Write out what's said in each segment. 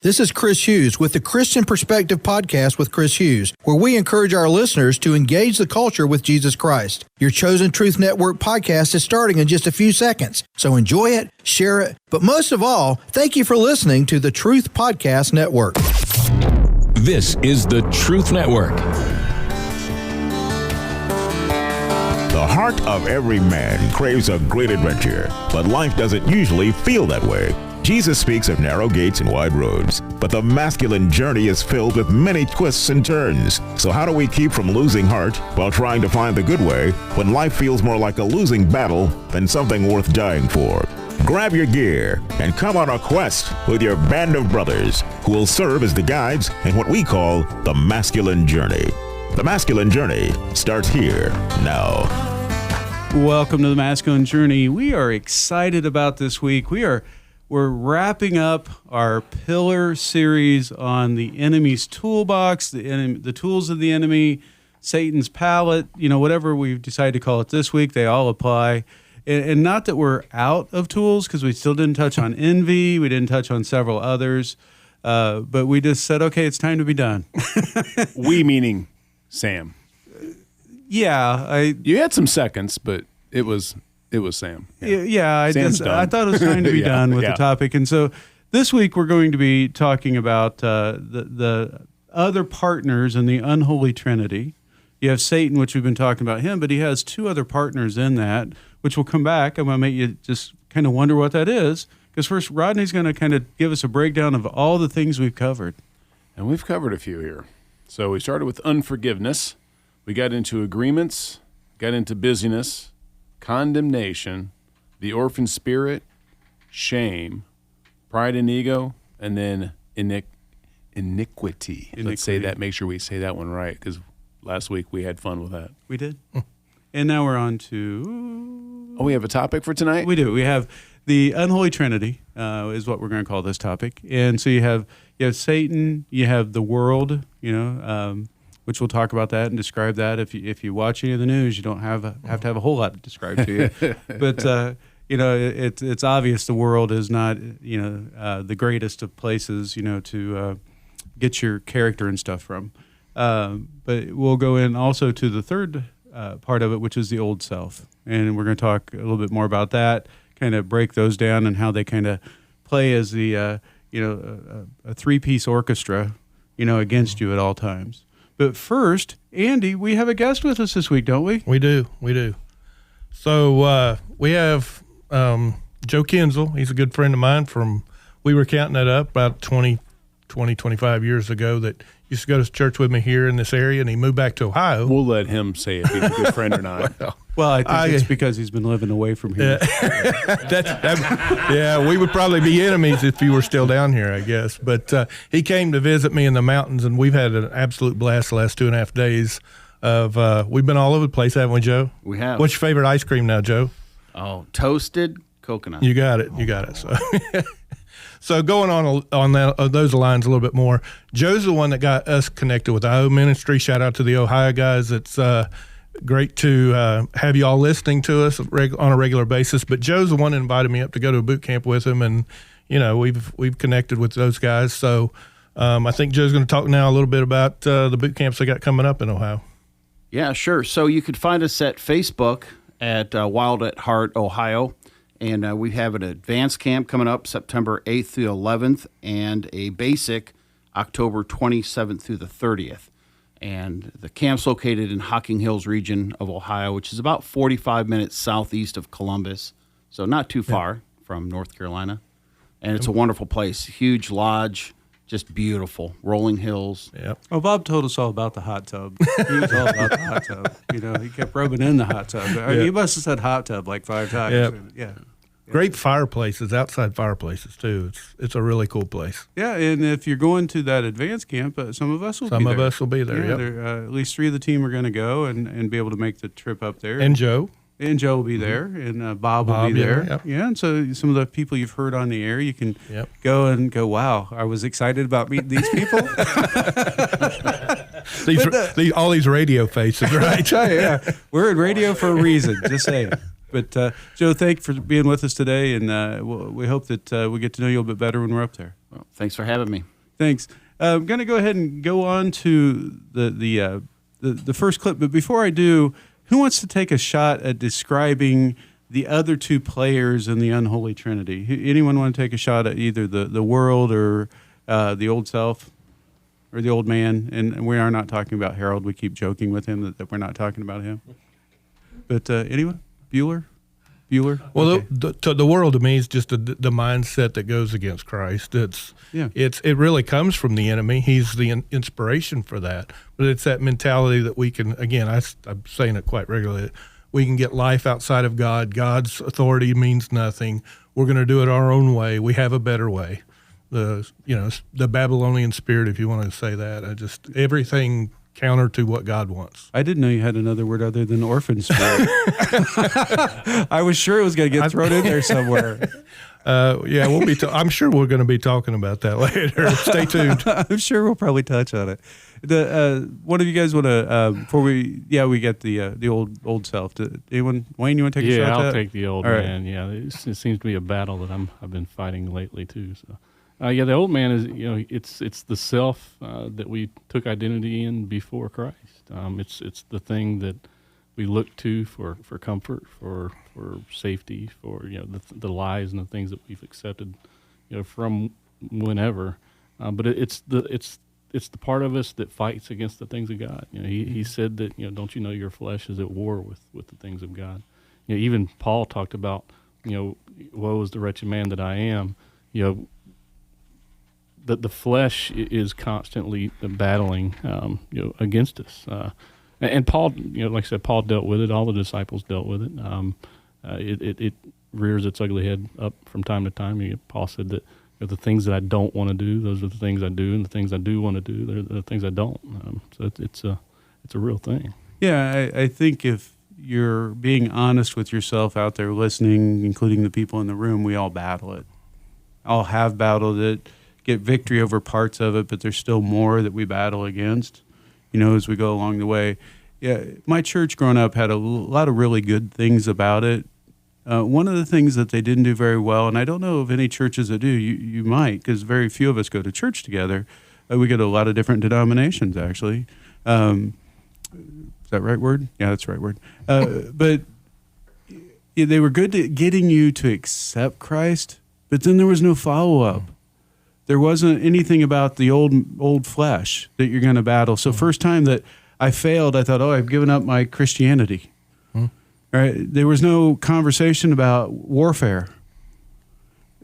This is Chris Hughes with the Christian Perspective Podcast with Chris Hughes, where we encourage our listeners to engage the culture with Jesus Christ. Your Chosen Truth Network podcast is starting in just a few seconds, so enjoy it, share it, but most of all, thank you for listening to the Truth Podcast Network. This is the Truth Network. The heart of every man craves a great adventure, but life doesn't usually feel that way. Jesus speaks of narrow gates and wide roads, but the masculine journey is filled with many twists and turns. So how do we keep from losing heart while trying to find the good way when life feels more like a losing battle than something worth dying for? Grab your gear and come on a quest with your band of brothers who will serve as the guides in what we call the masculine journey. The masculine journey starts here now. Welcome to the Masculine Journey. We are excited about this week. We're wrapping up our pillar series on the enemy's toolbox, the tools of the enemy, Satan's palette, whatever we've decided to call it this week, they all apply. And not that we're out of tools, because we still didn't touch on envy, we didn't touch on several others, but we just said, okay, it's time to be done. We meaning Sam. Yeah. You had some seconds, but it was Sam. Yeah, I thought it was time to be done with the topic. And so this week we're going to be talking about the other partners in the Unholy Trinity. You have Satan, which we've been talking about him, but he has two other partners in that, which will come back. I'm going to make you just kind of wonder what that is. Because first, Rodney's going to kind of give us a breakdown of all the things we've covered. And we've covered a few here. So we started with unforgiveness. We got into agreements, got into busyness, condemnation, the orphan spirit, shame, pride and ego, and then iniquity. Let's say that. Make sure we say that one right, because last week we had fun with that. We did. And now we're on to... Oh, we have a topic for tonight? We do. We have the Unholy Trinity is what we're going to call this topic. And so you have Satan, you have the world, which we'll talk about that and describe that. If you watch any of the news, you don't have to have a whole lot to describe to you. But it's obvious the world is not the greatest of places to get your character and stuff from. But we'll go in also to the third part of it, which is the old self, and we're going to talk a little bit more about that. Kind of break those down and how they kind of play as the a three-piece orchestra against you at all times. But first, Andy, we have a guest with us this week, don't we? We do. So we have Joe Kinzel. He's a good friend of mine we were counting that up about 25 years ago, that used to go to church with me here in this area, and he moved back to Ohio. We'll let him say if he's a good friend or not. Well, I think it's because he's been living away from here. We would probably be enemies if you were still down here, I guess. But he came to visit me in the mountains, and we've had an absolute blast the last 2.5 days. We've been all over the place, haven't we, Joe? We have. What's your favorite ice cream now, Joe? Oh, toasted coconut. You got it. So going on those lines a little bit more, Joe's the one that got us connected with the Ohio ministry. Shout out to the Ohio guys. It's great to have you all listening to us on a regular basis. But Joe's the one that invited me up to go to a boot camp with him, and we've connected with those guys. So I think Joe's going to talk now a little bit about the boot camps they got coming up in Ohio. Yeah, sure. So you could find us at Facebook at Wild at Heart Ohio. And we have an advanced camp coming up September 8th through 11th, and a basic October 27th through the 30th. And the camp's located in Hocking Hills region of Ohio, which is about 45 minutes southeast of Columbus, so not too far from North Carolina. And it's a wonderful place, huge lodge, just beautiful, rolling hills. Yep. Oh, Bob told us all about the hot tub. He was all about the hot tub. He kept rubbing in the hot tub. He must have said hot tub like 5 times. Yep. Yeah. Great fireplaces, outside fireplaces too. It's a really cool place. Yeah, and if you're going to that advanced camp, some of us will be there. Some of us will be there, At least 3 of the team are going to go and be able to make the trip up there. And Joe. And Joe will be there, and Bob will be there. Yep. Yeah, and so some of the people you've heard on the air, you can go and go, wow, I was excited about meeting these people. all these radio faces, right? Yeah, we're in radio for a reason, just saying. But, Joe, thank you for being with us today, and we hope that we get to know you a little bit better when we're up there. Well, thanks for having me. Thanks. I'm going to go ahead and go on to the first clip. But before I do, who wants to take a shot at describing the other two players in the Unholy Trinity? Anyone want to take a shot at either the world or the old self or the old man? And we are not talking about Harold. We keep joking with him that we're not talking about him. But anyone? Bueller? Well, okay. the world to me is just the mindset that goes against Christ. It really comes from the enemy. He's the inspiration for that. But it's that mentality that we can, again, I'm saying it quite regularly, we can get life outside of God. God's authority means nothing. We're going to do it our own way. We have a better way. The Babylonian spirit, if you want to say that. Everything counter to what God wants. I didn't know you had another word other than orphan spirit. I was sure it was going to get thrown in there somewhere. We'll be. I'm sure we're going to be talking about that later. Stay tuned. I'm sure we'll probably touch on it. One of you guys want to before we get the old self. Anyone? Wayne, you want to take a shot at that? Yeah, I'll take the old All right. man. Yeah, it seems to be a battle that I've been fighting lately too. So. The old man is, it's the self that we took identity in before Christ. It's the thing that we look to for comfort, for safety, for the lies and the things that we've accepted, from whenever. But it's the part of us that fights against the things of God. He said that don't you know your flesh is at war with the things of God. Even Paul talked about woe is the wretched man that I am. That the flesh is constantly battling, against us. And Paul, like I said, Paul dealt with it. All the disciples dealt with it. It rears its ugly head up from time to time. Paul said that the things that I don't want to do, those are the things I do, and the things I do want to do, they're the things I don't. So it's a real thing. Yeah, I think if you're being honest with yourself out there listening, including the people in the room, we all battle it. All have battled it. Get victory over parts of it, but there's still more that we battle against, as we go along the way. Yeah, my church growing up had a lot of really good things about it. One of the things that they didn't do very well, and I don't know of any churches that do, you might, because very few of us go to church together. We go to a lot of different denominations, actually. Is that the right word? Yeah, that's the right word. But they were good at getting you to accept Christ, but then there was no follow-up. There wasn't anything about the old flesh that you're going to battle. So first time that I failed, I thought, I've given up my Christianity. Right? There was no conversation about warfare.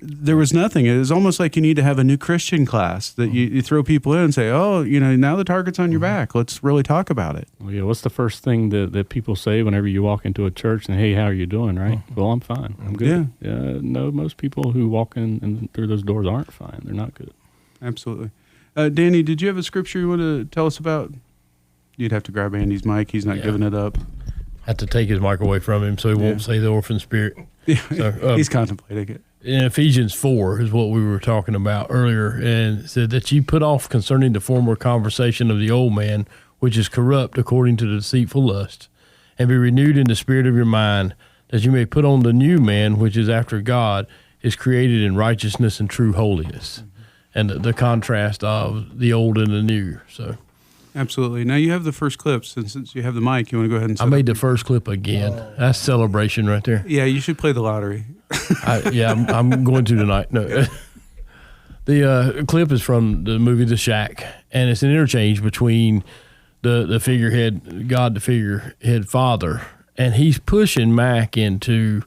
There was nothing. It was almost like you need to have a new Christian class that you throw people in and say, now the target's on your back. Let's really talk about it. Well, yeah, what's the first thing that people say whenever you walk into a church and, hey, how are you doing, right? Well, I'm fine. I'm good. Yeah. No, most people who walk in through those doors aren't fine. They're not good. Absolutely. Danny, did you have a scripture you want to tell us about? You'd have to grab Andy's mic. He's not giving it up. Have to take his mic away from him so he won't say the orphan spirit. Yeah, so, he's contemplating it. In Ephesians 4 is what we were talking about earlier, and it said that you put off concerning the former conversation of the old man, which is corrupt according to the deceitful lust, and be renewed in the spirit of your mind, that you may put on the new man, which is after God, is created in righteousness and true holiness. And the contrast of the old and the new. So, absolutely. Now you have the first clip. Since you have the mic, you want to go ahead and I made the first clip again. That's celebration right there. Yeah, you should play the lottery. I'm going to tonight. No, the clip is from the movie The Shack, and it's an interchange between the figurehead, God the figurehead father, and he's pushing Mac into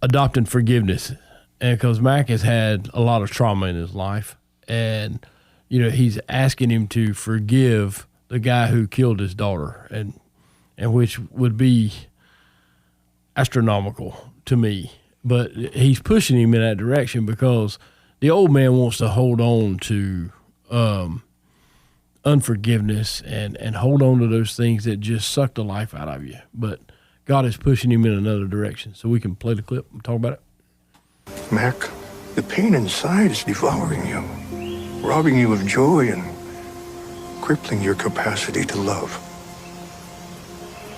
adopting forgiveness. And because Mac has had a lot of trauma in his life, and he's asking him to forgive the guy who killed his daughter, and which would be astronomical to me. But he's pushing him in that direction because the old man wants to hold on to unforgiveness and hold on to those things that just suck the life out of you. But God is pushing him in another direction. So we can play the clip and talk about it. Mac, the pain inside is devouring you, robbing you of joy and crippling your capacity to love.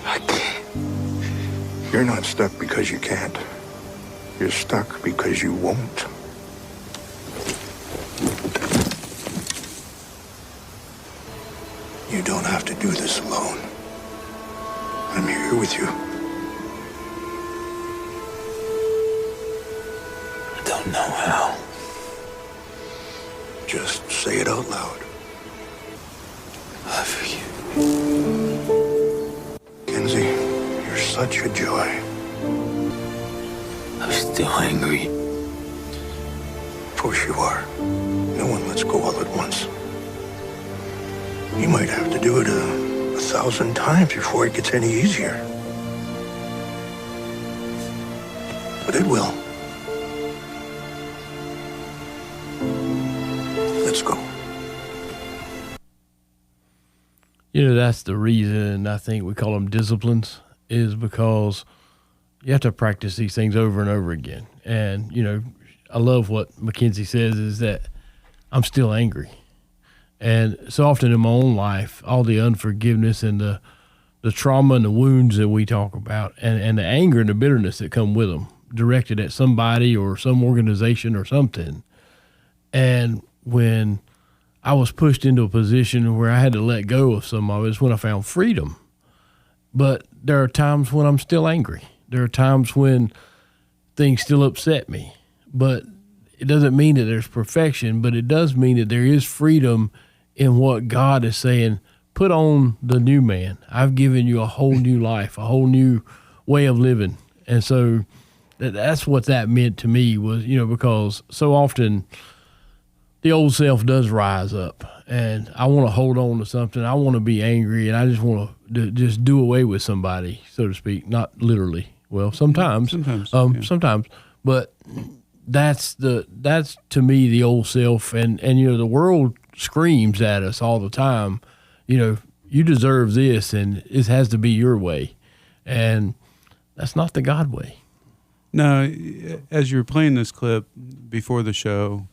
I can't. You're not stuck because you can't. You're stuck because you won't. You don't have to do this alone. I'm here with you. I don't know how. Just say it out loud. I forgive you. Kenzie, you're such a joy. I'm still angry. Of course you are. No one lets go all at once. You might have to do it 1,000 times before it gets any easier. But it will. Let's go. You know, that's the reason I think we call them disciplines, is because you have to practice these things over and over again. And, you know, I love what Mackenzie says is that I'm still angry. And so often in my own life, all the unforgiveness and the trauma and the wounds that we talk about and the anger and the bitterness that come with them, directed at somebody or some organization or something. And when I was pushed into a position where I had to let go of some of it, is when I found freedom. But there are times when I'm still angry. There are times when things still upset me. But it doesn't mean that there's perfection, but it does mean that there is freedom in what God is saying. Put on the new man. I've given you a whole new life, a whole new way of living. And so that's what that meant to me was, you know, because so often the old self does rise up and I want to hold on to something. I want to be angry and I just want to just do away with somebody, so to speak, not literally. Well, sometimes, sometimes, but that's to me the old self, and you know the world screams at us all the time, you know, you deserve this and it has to be your way, and that's not the God way. No, as you were playing this clip before the show,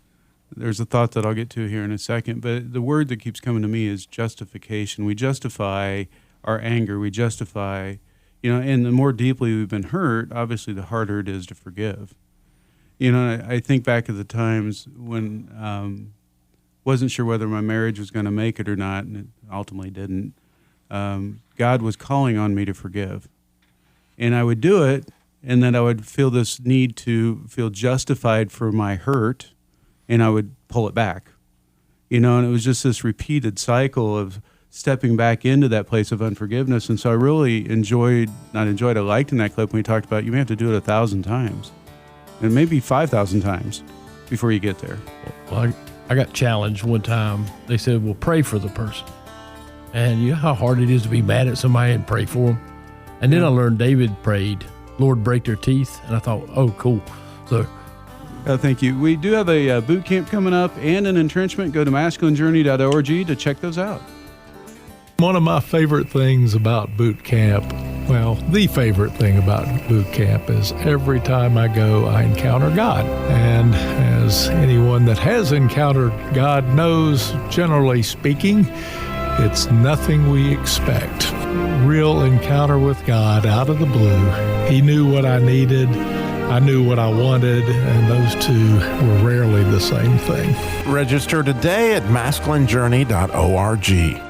there's a thought that I'll get to here in a second, but the word that keeps coming to me is justification. We justify our anger. We justify, you know, and the more deeply we've been hurt, obviously the harder it is to forgive. You know, I think back at the times when wasn't sure whether my marriage was going to make it or not, and it ultimately didn't. God was calling on me to forgive. And I would do it, and then I would feel this need to feel justified for my hurt, and I would pull it back. You know, and it was just this repeated cycle of stepping back into that place of unforgiveness. And so I really I liked in that clip when we talked about you may have to do it 1,000 times. And maybe 5,000 times before you get there. Well, I got challenged one time. They said, well, pray for the person. And you know how hard it is to be mad at somebody and pray for them? And then I learned David prayed, Lord, break their teeth. And I thought, oh, cool. So thank you. We do have a boot camp coming up and an entrenchment. Go to masculinejourney.org to check those out. One of my favorite things about boot camp, well, the favorite thing about boot camp is every time I go, I encounter God. And as anyone that has encountered God knows, generally speaking, it's nothing we expect. Real encounter with God out of the blue. He knew what I needed. I knew what I wanted, and those two were rarely the same thing. Register today at masculinejourney.org.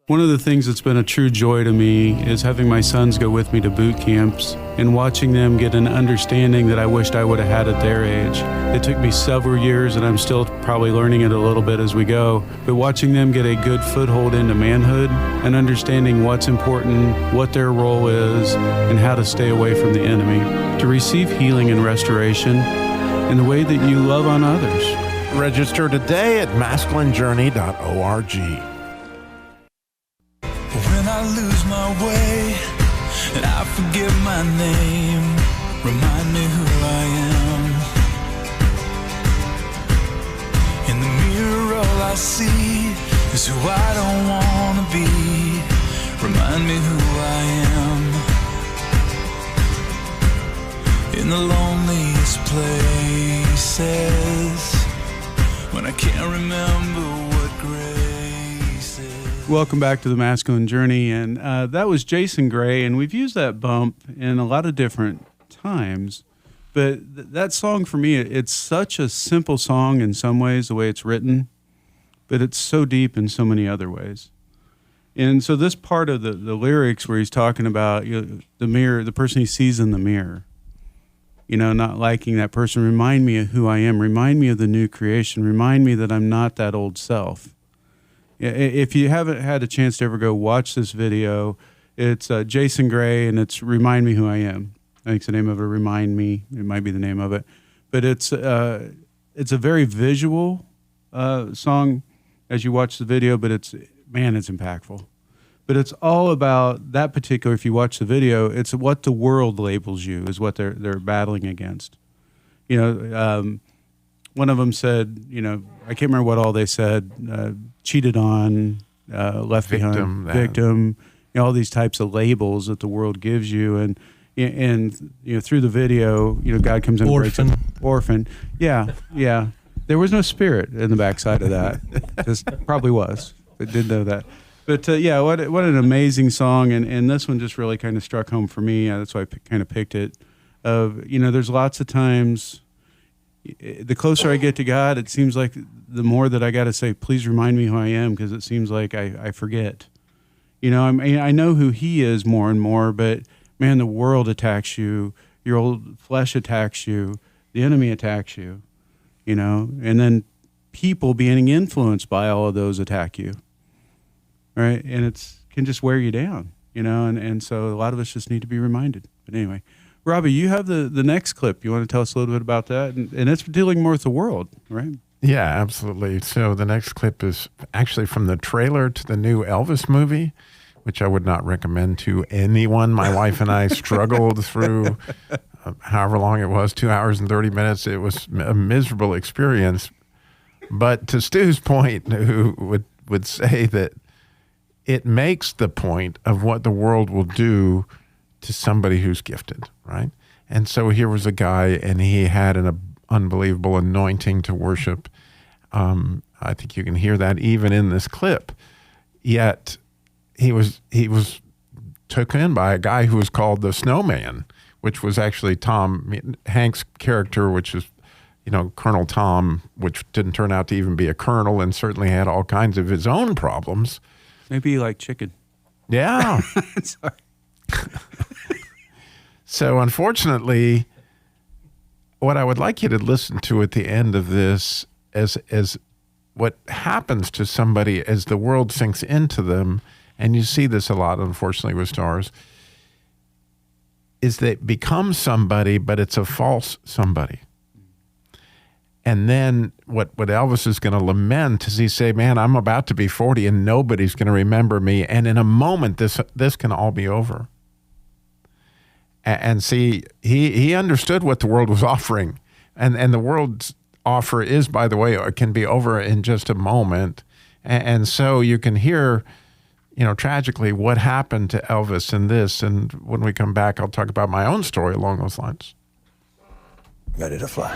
One of the things that's been a true joy to me is having my sons go with me to boot camps and watching them get an understanding that I wished I would have had at their age. It took me several years, and I'm still probably learning it a little bit as we go, but watching them get a good foothold into manhood and understanding what's important, what their role is, and how to stay away from the enemy, to receive healing and restoration in the way that you love on others. Register today at masculinejourney.org. When I lose my way and I forget my name, remind me who I am. In the mirror all I see is who I don't want to be. Remind me who I am. In the loneliest places, when I can't remember what grace is. Welcome back to the Masculine Journey, and that was Jason Gray, and we've used that bump in a lot of different times, but that song for me, it's such a simple song in some ways, the way it's written, but it's so deep in so many other ways. And so this part of the lyrics where he's talking about the mirror, the person he sees in the mirror, not liking that person, remind me of who I am, remind me of the new creation, remind me that I'm not that old self. If you haven't had a chance to ever go watch this video, it's Jason Gray, and it's Remind Me Who I Am. I think it's the name of it, Remind Me. It might be the name of it. But it's a very visual song as you watch the video, but it's impactful. But it's all about that particular, if you watch the video, it's what the world labels you, is what they're battling against. One of them said, I can't remember what all they said, cheated on, left Victim, behind, victim, all these types of labels that the world gives you. And through the video, God comes in and breaks it. Orphan. Yeah. There was no spirit in the backside of that. Just probably was. I did know that. But what an amazing song, and this one just really kind of struck home for me. That's why I kind of picked it. There's lots of times, the closer I get to God, it seems like the more that I got to say, please remind me who I am, because it seems like I forget. I know who He is more and more, but man, the world attacks you, your old flesh attacks you, the enemy attacks you, and then people being influenced by all of those attack you. Right, and it can just wear you down, and so a lot of us just need to be reminded. But anyway, Robbie, you have the next clip. You want to tell us a little bit about that? And it's dealing more with the world, right? Yeah, absolutely. So the next clip is actually from the trailer to the new Elvis movie, which I would not recommend to anyone. My wife and I struggled through however long it was, 2 hours and 30 minutes. It was a miserable experience. But to Stu's point, who would say that it makes the point of what the world will do to somebody who's gifted, right? And so here was a guy, and he had an unbelievable anointing to worship. I think you can hear that even in this clip. Yet he was taken in by a guy who was called the Snowman, which was actually Tom Hanks' character, which is, Colonel Tom, which didn't turn out to even be a colonel, and certainly had all kinds of his own problems. Maybe you like chicken. Yeah. Sorry. So unfortunately, what I would like you to listen to at the end of this as what happens to somebody as the world sinks into them, and you see this a lot, unfortunately, with stars, is they become somebody, but it's a false somebody. And then what Elvis is going to lament is he say, man, I'm about to be 40 and nobody's going to remember me. And in a moment, this can all be over. And see, he understood what the world was offering. And the world's offer is, by the way, it can be over in just a moment. And so you can hear, tragically what happened to Elvis in this. And when we come back, I'll talk about my own story along those lines. Ready to fly.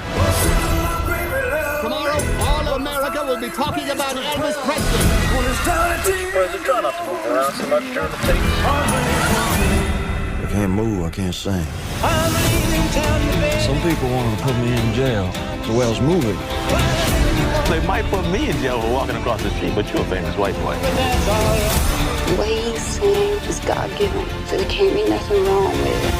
Tomorrow, all of America will be talking about Elvis Presley. President, try not to move around so much during the tape. I can't move, I can't sing. Some people want to put me in jail as well as moving. They might put me in jail for walking across the street, but you're a famous white boy. The way he sings is God-given, so there can't be nothing wrong with it.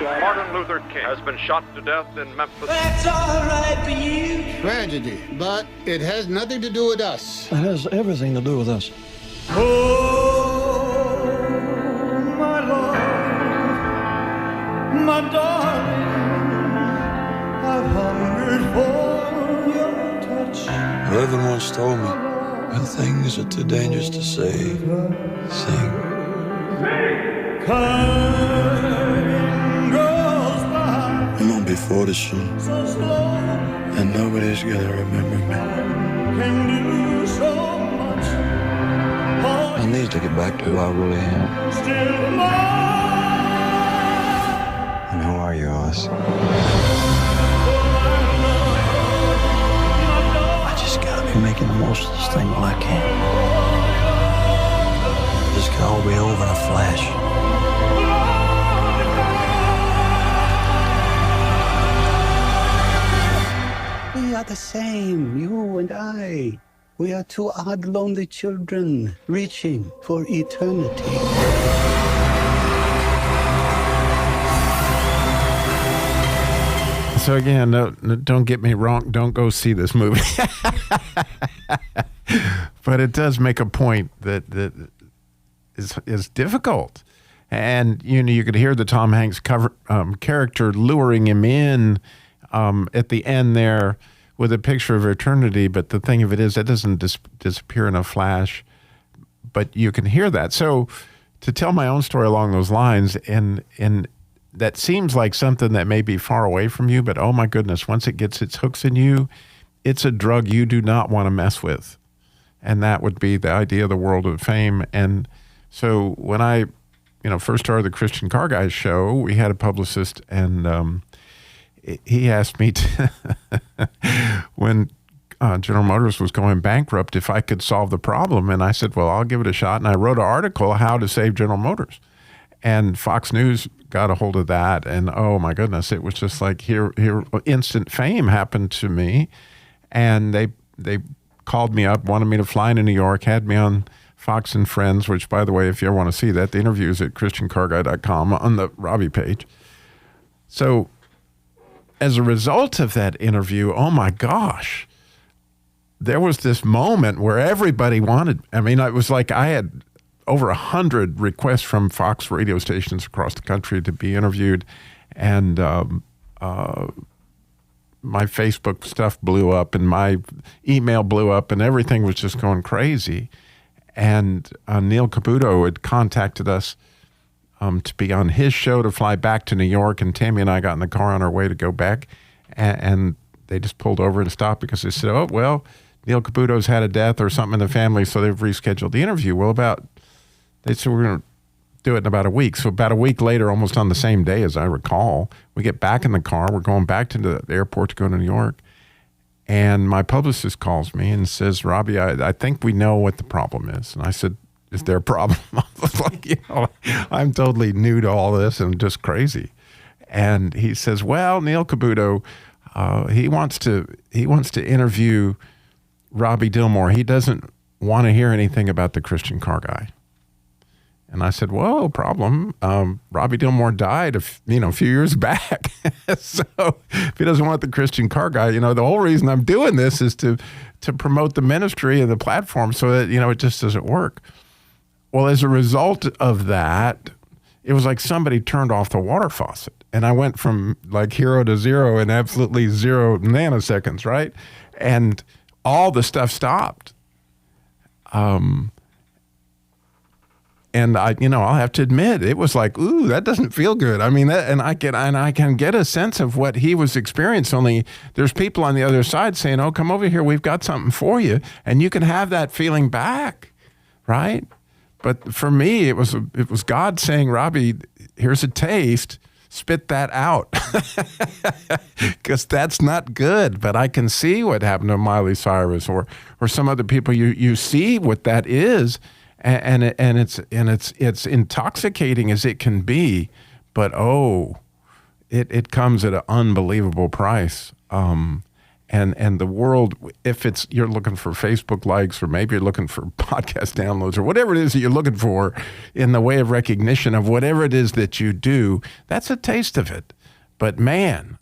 Martin Luther King has been shot to death in Memphis. That's all right for you. Tragedy, but it has nothing to do with us. It has everything to do with us. Oh, my Lord, my darling, I've hungered for your touch. Reverend once told me, when things are too dangerous to say, sing. I'm gonna be 40 soon, and nobody's gonna remember me. I need to get back to who I really am. And who are you, Oz? I just gotta be making the most of this thing while I can. This can all be over in a flash. We are the same, you and I. We are two odd, lonely children reaching for eternity. So again, no, don't get me wrong. Don't go see this movie. But it does make a point that is difficult. And you could hear the Tom Hanks character luring him in at the end there with a picture of eternity. But the thing of it is, that doesn't disappear in a flash. But you can hear that. So to tell my own story along those lines, and that seems like something that may be far away from you, but oh my goodness, once it gets its hooks in you, it's a drug you do not want to mess with. And that would be the idea of the world of fame. And so when I first started the Christian Car Guys show, we had a publicist, and he asked me to when General Motors was going bankrupt if I could solve the problem. And I said, well, I'll give it a shot. And I wrote an article, How to Save General Motors. And Fox News got a hold of that, and oh my goodness, it was just like here instant fame happened to me. And they called me up, wanted me to fly into New York, had me on Fox and Friends, which, by the way, if you ever want to see that, the interview is at ChristianCarGuy.com on the Robbie page. So as a result of that interview, oh my gosh, there was this moment where everybody wanted, it was like I had over 100 requests from Fox radio stations across the country to be interviewed. And my Facebook stuff blew up, and my email blew up, and everything was just going crazy. And Neil Caputo had contacted us to be on his show, to fly back to New York. And Tammy and I got in the car on our way to go back, and they just pulled over and stopped because they said, oh, well, Neil Caputo's had a death or something in the family, so they've rescheduled the interview. Well, they said we're going to do it in about a week. So about a week later, almost on the same day as I recall, we get back in the car. We're going back to the airport to go to New York. And my publicist calls me and says, Robbie, I think we know what the problem is. And I said, is there a problem? I was like, I'm totally new to all this and just crazy. And he says, well, Neil Caputo, he wants to interview Robbie Dilmore. He doesn't want to hear anything about the Christian Car Guy. And I said, well, no problem. Robbie Dilmore died a few years back. So if he doesn't want the Christian Car Guy, the whole reason I'm doing this is to promote the ministry and the platform so that, it just doesn't work. Well, as a result of that, it was like somebody turned off the water faucet. And I went from like hero to zero in absolutely 0 nanoseconds, right? And all the stuff stopped. And I'll have to admit, it was like, ooh, that doesn't feel good. I can get a sense of what he was experiencing. Only there's people on the other side saying, oh, come over here, we've got something for you, and you can have that feeling back, right? But for me, it was God saying, Robbie, here's a taste. Spit that out, because that's not good. But I can see what happened to Miley Cyrus or some other people. You see what that is. And it's intoxicating as it can be, but it comes at an unbelievable price. And the world, if you're looking for Facebook likes, or maybe you're looking for podcast downloads, or whatever it is that you're looking for in the way of recognition of whatever it is that you do, that's a taste of it. But man,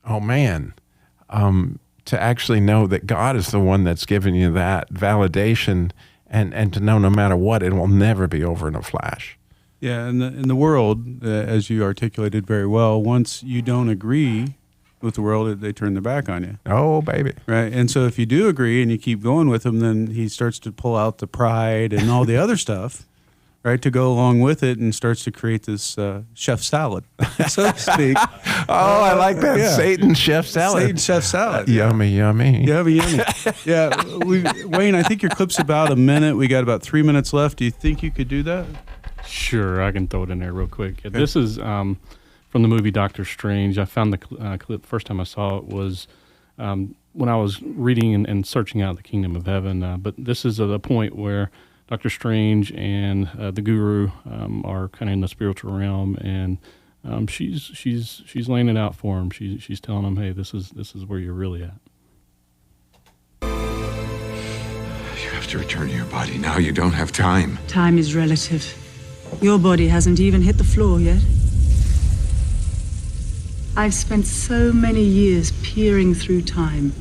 to actually know that God is the one that's giving you that validation. And to know no matter what, it will never be over in a flash. Yeah, and in the world, as you articulated very well, once you don't agree with the world, they turn their back on you. Oh, baby. Right, and so if you do agree and you keep going with them, then he starts to pull out the pride and all the other stuff, right, to go along with it, and starts to create this chef salad, so to speak. I like that. Yeah. Satan chef salad. Satan chef salad. Yummy, yummy. Yummy, yummy. Yeah, Wayne, I think your clip's about a minute. We got about 3 minutes left. Do you think you could do that? Sure, I can throw it in there real quick. Okay. This is from the movie Doctor Strange. I found the clip, first time I saw it was when I was reading and searching out the Kingdom of Heaven. But this is a point where Dr. Strange and the Guru are kind of in the spiritual realm, and she's laying it out for him. She's telling him, "Hey, this is where you're really at." You have to return to your body. Now you don't have time. Time is relative. Your body hasn't even hit the floor yet. I've spent so many years peering through time,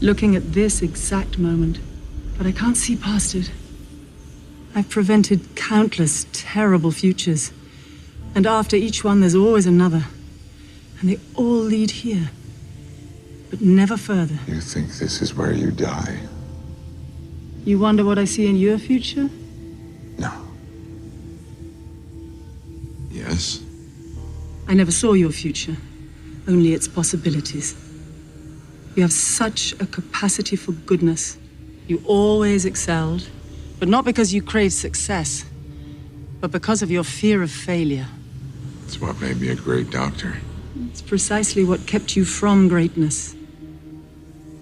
looking at this exact moment, but I can't see past it. I've prevented countless terrible futures, and after each one there's always another, and they all lead here, but never further. You think this is where you die? You wonder what I see in your future? Yes. I never saw your future, only its possibilities. You have such a capacity for goodness. You always excelled, but not because you craved success, but because of your fear of failure. It's what made me a great doctor. It's precisely what kept you from greatness.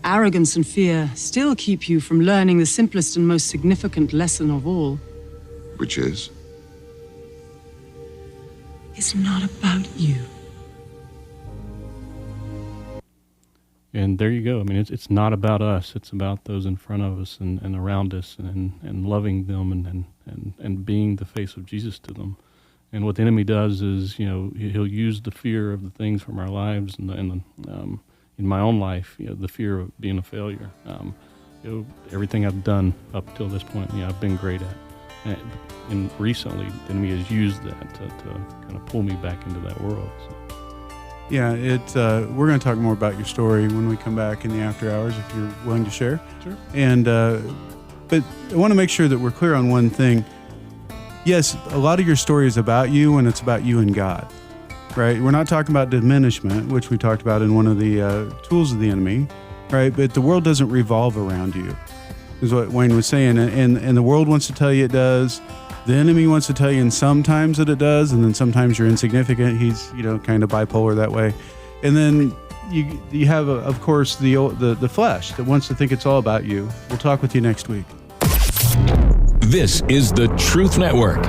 Arrogance and fear still keep you from learning the simplest and most significant lesson of all. Which is? It's not about you. And there you go. I mean, it's not about us. It's about those in front of us and around us and loving them and being the face of Jesus to them. And what the enemy does is, he'll use the fear of the things from our lives and in my own life, the fear of being a failure. Everything I've done up till this point, I've been great at. And recently, the enemy has used that to kind of pull me back into that world. So. Yeah, we're going to talk more about your story when we come back in the after hours, if you're willing to share. Sure. And but I want to make sure that we're clear on one thing. Yes, a lot of your story is about you, and it's about you and God, right? We're not talking about diminishment, which we talked about in one of the tools of the enemy, right? But the world doesn't revolve around you, is what Wayne was saying. And the world wants to tell you it does. The enemy wants to tell you, and sometimes that it does, and then sometimes you're insignificant. He's, kind of bipolar that way. And then you have, of course, the flesh that wants to think it's all about you. We'll talk with you next week. This is the Truth Network.